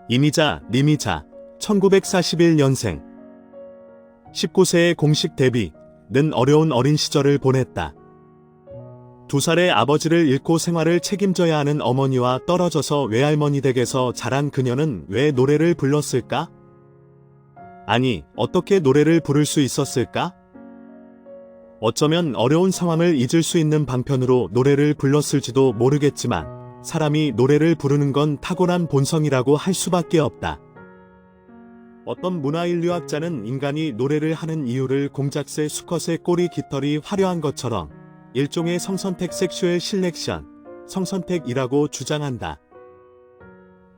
이미자, 리미자, 1941년생. 19세의 공식 데뷔는 어려운 어린 시절을 보냈다. 2살의 아버지를 잃고 생활을 책임져야 하는 어머니와 떨어져서 외할머니 댁에서 자란 그녀는 왜 노래를 불렀을까? 아니, 어떻게 노래를 부를 수 있었을까? 어쩌면 어려운 상황을 잊을 수 있는 방편으로 노래를 불렀을지도 모르겠지만 사람이 노래를 부르는 건 타고난 본성이라고 할 수밖에 없다. 어떤 문화인류학자는 인간이 노래를 하는 이유를 공작새 수컷의 꼬리 깃털이 화려한 것처럼 일종의 성선택 섹슈얼 실렉션, 성선택이라고 주장한다.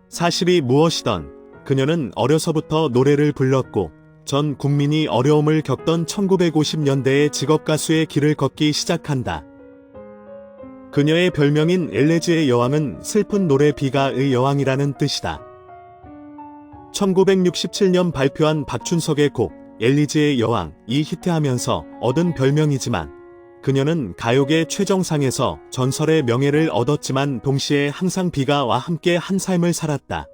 사실이 무엇이던 그녀는 어려서부터 노래를 불렀고 전 국민이 어려움을 겪던 1950년대에 직업가수의 길을 걷기 시작한다. 그녀의 별명인 엘레지의 여왕은 슬픈 노래 비가의 여왕이라는 뜻이다. 1967년 발표한 박춘석의 곡 엘리지의 여왕이 히트하면서 얻은 별명이지만 그녀는 가요계 최정상에서 전설의 명예를 얻었지만 동시에 항상 비가와 함께 한 삶을 살았다.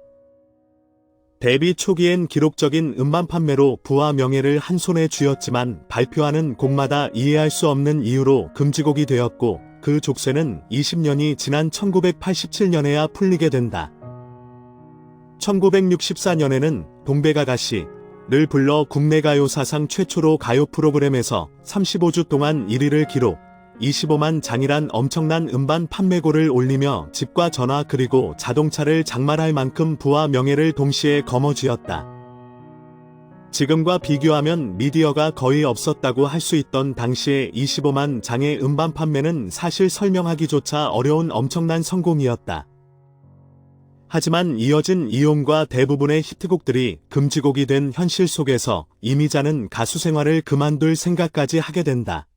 데뷔 초기엔 기록적인 음반 판매로 부와 명예를 한 손에 쥐었지만 발표하는 곡마다 이해할 수 없는 이유로 금지곡이 되었고 그 족쇄는 20년이 지난 1987년에야 풀리게 된다. 1964년에는 동백아가씨를 불러 국내 가요 사상 최초로 가요 프로그램에서 35주 동안 1위를 기록, 25만 장이란 엄청난 음반 판매고를 올리며 집과 전화 그리고 자동차를 장만할 만큼 부와 명예를 동시에 거머쥐었다. 지금과 비교하면 미디어가 거의 없었다고 할 수 있던 당시의 25만 장의 음반 판매는 사실 설명하기조차 어려운 엄청난 성공이었다. 하지만 이어진 이용과 대부분의 히트곡들이 금지곡이 된 현실 속에서 이미자는 가수 생활을 그만둘 생각까지 하게 된다.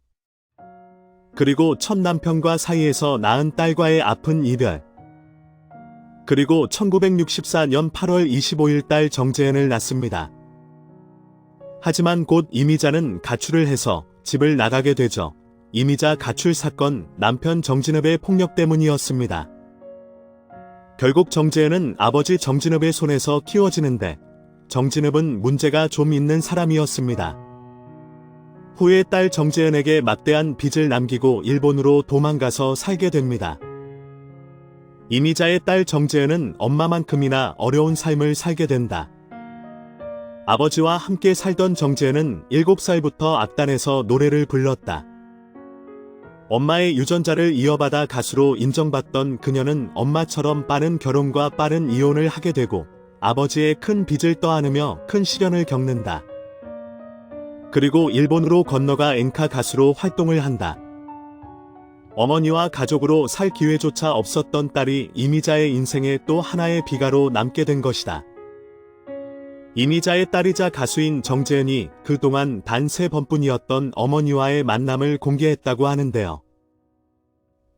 그리고 첫 남편과 사이에서 낳은 딸과의 아픈 이별. 그리고 1964년 8월 25일 딸 정재현을 낳습니다. 하지만 곧 이미자는 가출을 해서 집을 나가게 되죠. 이미자 가출 사건, 남편 정진읍의 폭력 때문이었습니다. 결국 정재현은 아버지 정진읍의 손에서 키워지는데 정진읍은 문제가 좀 있는 사람이었습니다. 후에 딸 정재현에게 막대한 빚을 남기고 일본으로 도망가서 살게 됩니다. 이미자의 딸 정재현은 엄마만큼이나 어려운 삶을 살게 된다. 아버지와 함께 살던 정재현은 7살부터 악단에서 노래를 불렀다. 엄마의 유전자를 이어받아 가수로 인정받던 그녀는 엄마처럼 빠른 결혼과 빠른 이혼을 하게 되고 아버지의 큰 빚을 떠안으며 큰 시련을 겪는다. 그리고 일본으로 건너가 엔카 가수로 활동을 한다. 어머니와 가족으로 살 기회조차 없었던 딸이 이미자의 인생에 또 하나의 비가로 남게 된 것이다. 이미자의 딸이자 가수인 정재현이 그동안 단 3번뿐이었던 어머니와의 만남을 공개했다고 하는데요.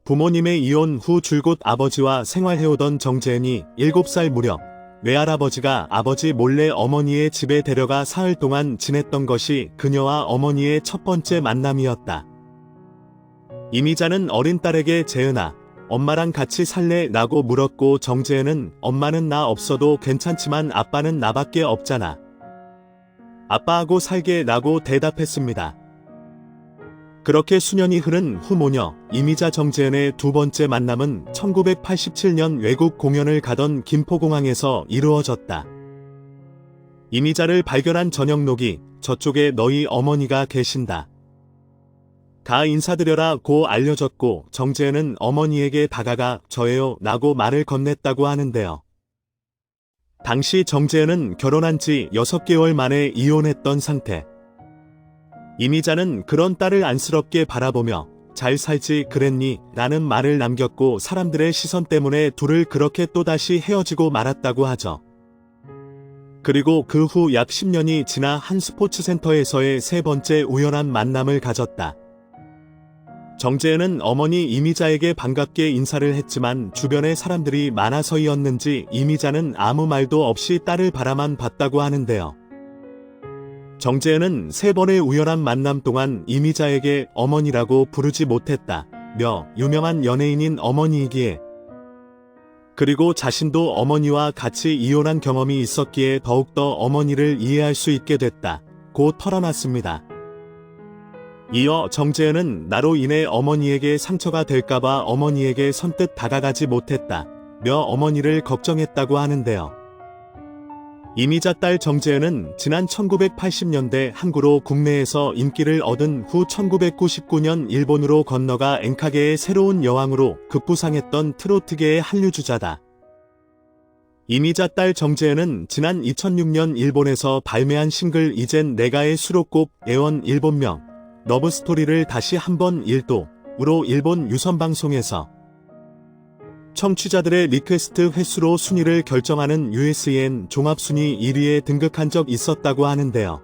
부모님의 이혼 후 줄곧 아버지와 생활해오던 정재현이 7살 무렵 외할아버지가 아버지 몰래 어머니의 집에 데려가 사흘 동안 지냈던 것이 그녀와 어머니의 첫 번째 만남이었다. 이미자는 어린 딸에게 재은아, 엄마랑 같이 살래? 라고 물었고 정재현은 엄마는 나 없어도 괜찮지만 아빠는 나밖에 없잖아. 아빠하고 살게 라고 대답했습니다. 그렇게 수년이 흐른 후 모녀 이미자 정재현의 두 번째 만남은 1987년 외국 공연을 가던 김포공항에서 이루어졌다. 이미자를 발견한 전영록이 저쪽에 너희 어머니가 계신다. 가 인사드려라 고 알려졌고 정재현은 어머니에게 다가가 저예요 라고 말을 건넸다고 하는데요. 당시 정재현은 결혼한 지 6개월 만에 이혼했던 상태. 이미자는 그런 딸을 안쓰럽게 바라보며 잘 살지 그랬니? 라는 말을 남겼고 사람들의 시선 때문에 둘을 그렇게 또다시 헤어지고 말았다고 하죠. 그리고 그 후 약 10년이 지나 한 스포츠센터에서의 세 번째 우연한 만남을 가졌다. 정재현은 어머니 이미자에게 반갑게 인사를 했지만 주변에 사람들이 많아서이었는지 이미자는 아무 말도 없이 딸을 바라만 봤다고 하는데요. 정재현은 3번의 우연한 만남 동안 이미자에게 어머니라고 부르지 못했다며 유명한 연예인인 어머니이기에 그리고 자신도 어머니와 같이 이혼한 경험이 있었기에 더욱더 어머니를 이해할 수 있게 됐다고 털어놨습니다. 이어 정재은은 나로 인해 어머니에게 상처가 될까봐 어머니에게 선뜻 다가가지 못했다며 어머니를 걱정했다고 하는데요. 이미자 딸 정재은은 지난 1980년대 항구로 국내에서 인기를 얻은 후 1999년 일본으로 건너가 엔카계의 새로운 여왕으로 급부상했던 트로트계의 한류주자다. 이미자 딸 정재은은 지난 2006년 일본에서 발매한 싱글 이젠 내가의 수록곡 애원 일본명 러브스토리를 다시 한번 1도으로 일본 유선방송에서 청취자들의 리퀘스트 횟수로 순위를 결정하는 USN 종합순위 1위에 등극한 적 있었다고 하는데요.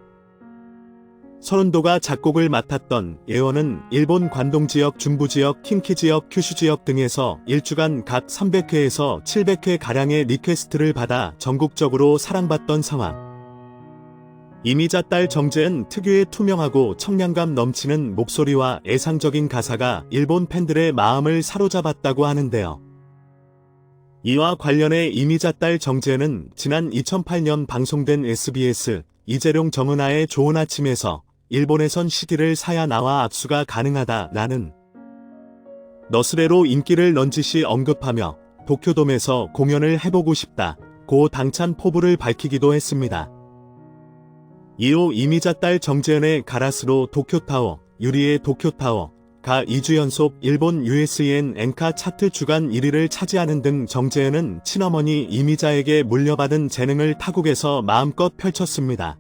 서른도가 작곡을 맡았던 애원은 일본 관동지역, 중부지역, 킨키지역, 큐슈지역 등에서 일주간 각 300회에서 700회가량의 리퀘스트를 받아 전국적으로 사랑받던 상황. 이미자 딸 정재은 특유의 투명하고 청량감 넘치는 목소리와 애상적인 가사가 일본 팬들의 마음을 사로잡았다고 하는데요. 이와 관련해 이미자 딸 정재은은 지난 2008년 방송된 SBS 이재룡 정은하의 좋은 아침에서 일본에선 CD를 사야 나와 악수가 가능하다라는 너스레로 인기를 넌지시 언급하며 도쿄돔에서 공연을 해보고 싶다고 당찬 포부를 밝히기도 했습니다. 이후 이미자 딸 정재은의 가라스로 도쿄타워, 유리의 도쿄타워, 가 2주 연속 일본 USN 엔카 차트 주간 1위를 차지하는 등 정재은은 친어머니 이미자에게 물려받은 재능을 타국에서 마음껏 펼쳤습니다.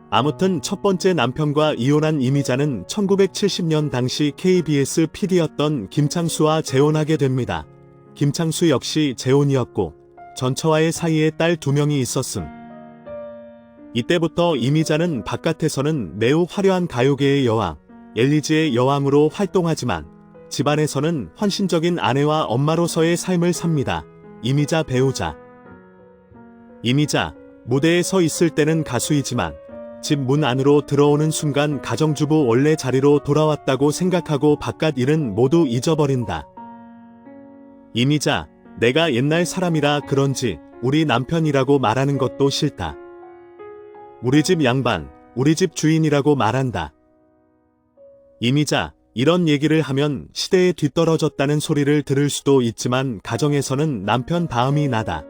아무튼 첫 번째 남편과 이혼한 이미자는 1970년 당시 KBS PD였던 김창수와 재혼하게 됩니다. 김창수 역시 재혼이었고 전처와의 사이에 딸 2명이 있었음. 이때부터 이미자는 바깥에서는 매우 화려한 가요계의 여왕, 엘리지의 여왕으로 활동하지만 집안에서는 헌신적인 아내와 엄마로서의 삶을 삽니다. 이미자 배우자. 이미자, 무대에 서 있을 때는 가수이지만 집 문 안으로 들어오는 순간 가정주부 원래 자리로 돌아왔다고 생각하고 바깥 일은 모두 잊어버린다. 이미자, 내가 옛날 사람이라 그런지 우리 남편이라고 말하는 것도 싫다. 우리 집 양반, 우리 집 주인이라고 말한다. 이미자, 이런 얘기를 하면 시대에 뒤떨어졌다는 소리를 들을 수도 있지만 가정에서는 남편 다음이 나다.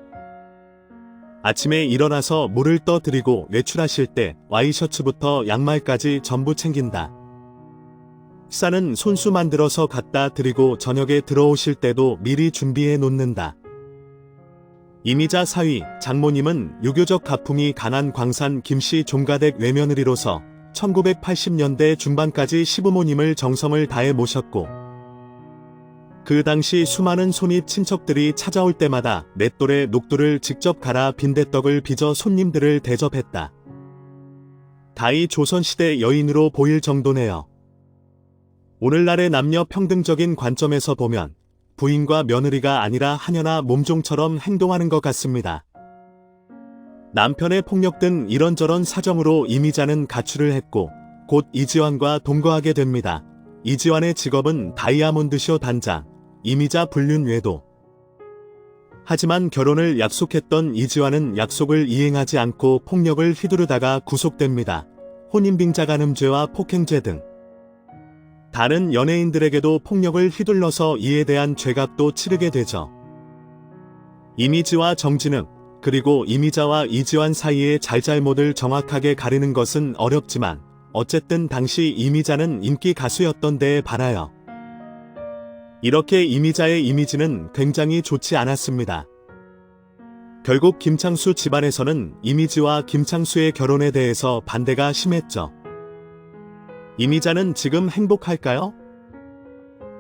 아침에 일어나서 물을 떠드리고 외출하실 때 와이셔츠부터 양말까지 전부 챙긴다. 식사는 손수 만들어서 갖다 드리고 저녁에 들어오실 때도 미리 준비해 놓는다. 이미자 사위, 장모님은 유교적 가풍이 강한 광산 김씨 종가댁 외며느리로서 1980년대 중반까지 시부모님을 정성을 다해 모셨고 그 당시 수많은 손입 친척들이 찾아올 때마다 맷돌에 녹두를 직접 갈아 빈대떡을 빚어 손님들을 대접했다. 다이 조선시대 여인으로 보일 정도네요. 오늘날의 남녀 평등적인 관점에서 보면 부인과 며느리가 아니라 하녀나 몸종처럼 행동하는 것 같습니다. 남편의 폭력 등 이런저런 사정으로 이미자는 가출을 했고 곧 이지환과 동거하게 됩니다. 이지환의 직업은 다이아몬드쇼 단장, 이미자 불륜 외도. 하지만 결혼을 약속했던 이지환은 약속을 이행하지 않고 폭력을 휘두르다가 구속됩니다. 혼인빙자간음죄와 폭행죄 등 다른 연예인들에게도 폭력을 휘둘러서 이에 대한 죄값도 치르게 되죠. 이미지와 정진욱, 그리고 이미자와 이지환 사이의 잘잘못을 정확하게 가리는 것은 어렵지만 어쨌든 당시 이미자는 인기 가수였던 데에 반하여 이렇게 이미자의 이미지는 굉장히 좋지 않았습니다. 결국 김창수 집안에서는 이미지와 김창수의 결혼에 대해서 반대가 심했죠. 이미자는 지금 행복할까요?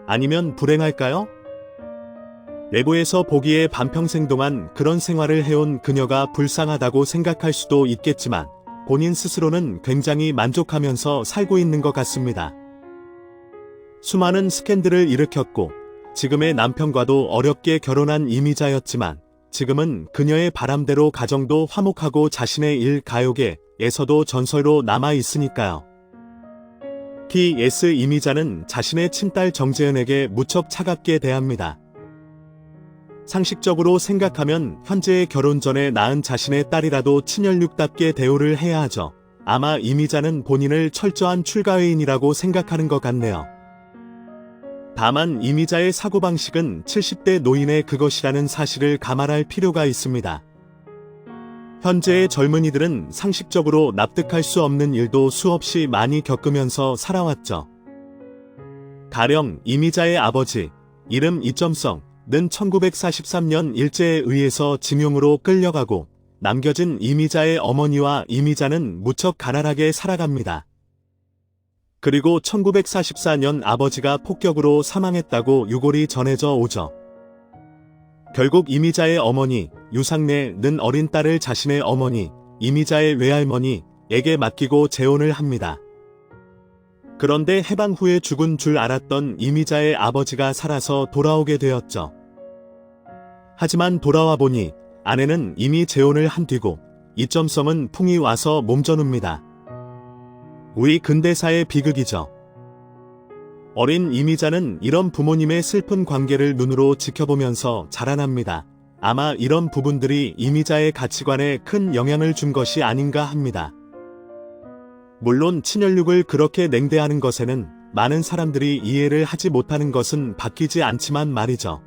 아니면 불행할까요? 외부에서 보기에 반평생 동안 그런 생활을 해온 그녀가 불쌍하다고 생각할 수도 있겠지만 본인 스스로는 굉장히 만족하면서 살고 있는 것 같습니다. 수많은 스캔들을 일으켰고 지금의 남편과도 어렵게 결혼한 이미자였지만 지금은 그녀의 바람대로 가정도 화목하고 자신의 일 가요계에서도 전설로 남아 있으니까요. T.S. 이미자는 자신의 친딸 정재은에게 무척 차갑게 대합니다. 상식적으로 생각하면 현재의 결혼 전에 낳은 자신의 딸이라도 친혈육답게 대우를 해야 하죠. 아마 이미자는 본인을 철저한 출가회인이라고 생각하는 것 같네요. 다만 이미자의 사고방식은 70대 노인의 그것이라는 사실을 감안할 필요가 있습니다. 현재의 젊은이들은 상식적으로 납득할 수 없는 일도 수없이 많이 겪으면서 살아왔죠. 가령 이미자의 아버지, 이름 이점성는 1943년 일제에 의해서 징용으로 끌려가고 남겨진 이미자의 어머니와 이미자는 무척 가난하게 살아갑니다. 그리고 1944년 아버지가 폭격으로 사망했다고 유골이 전해져 오죠. 결국 이미자의 어머니 유상래는 어린 딸을 자신의 어머니 이미자의 외할머니에게 맡기고 재혼을 합니다. 그런데 해방 후에 죽은 줄 알았던 이미자의 아버지가 살아서 돌아오게 되었죠. 하지만 돌아와 보니 아내는 이미 재혼을 한 뒤고 이점성은 풍이 와서 몸져눕니다. 우리 근대사의 비극이죠. 어린 이미자는 이런 부모님의 슬픈 관계를 눈으로 지켜보면서 자라납니다. 아마 이런 부분들이 이미자의 가치관에 큰 영향을 준 것이 아닌가 합니다. 물론 친혈육을 그렇게 냉대하는 것에는 많은 사람들이 이해를 하지 못하는 것은 바뀌지 않지만 말이죠.